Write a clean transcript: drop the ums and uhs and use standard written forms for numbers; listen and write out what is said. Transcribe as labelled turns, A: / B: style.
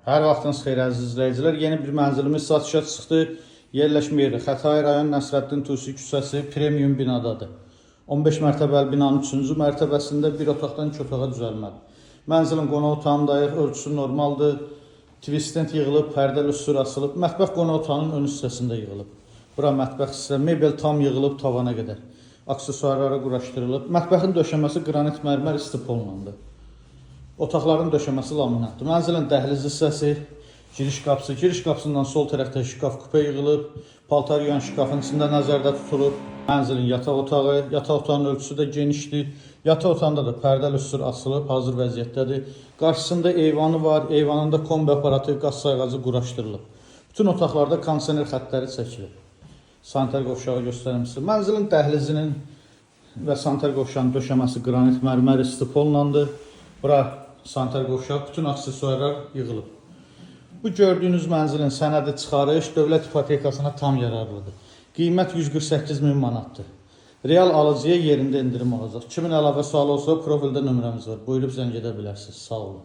A: Hər vaxtınız xeyir əziz izləyicilər. Yeni bir mənzilimiz satışa çıxdı. Yerləşmə yeri Xətai rayon Nəsrəddin Tusi küçəsi premium binadadır. 15 mərtəbəli binanın 3-cü mərtəbəsində bir otaqdan 2 otağa düzəlmədir. Mənzilin qonaq otağındayıq, ölçüsü normaldır. Twistent yığılıb, pərdəli üstür asılıb. Mətbəx qonaq otağının ön hissəsində yığılıb. Bura mətbəx hissə, mebel tam yığılıb tavana qədər. Aksesuarlara quraşdırılıb. Mətbəxin döşəməsi qranit mərmər istipollandı. Otaqların döşəməsi laminatdır. Mənzilin dəhliz hissəsi, giriş qapısı. Giriş qapısından sol tərəfdə şkaf kupə yığılıb. Paltar yuyan şkafın içində nəzərdə tutulub. Mənzilin yataq otağı, yataq otağının ölçüsü də genişdir. Yataq otağında da pərdəli üstür asılıb, hazır vəziyyətdədir. Qarşısında eyvanı var, eyvanında kombi aparatı, qaz sayğacı quraşdırılıb. Bütün otaqlarda kondisioner xəttləri çəkilib. Sanitar qovşağı göstərmişdir. Mənzilin dəhlizinin və sanitar qovşağının döşəməsi qranit mərmər istipollandı. Bura sanitar qovşaq, bütün aksesuarlar yığılıb. Bu gördüyünüz mənzilin sənədi çıxarış dövlət ipotekasına tam yararlıdır. Qiymət 148.000 manatdır. Real alıcıya yerində indirim olacaq. Kimin əlavə sualı olsa profildə nömrəmiz var. Buyurub zəng edə bilərsiniz. Sağ olun.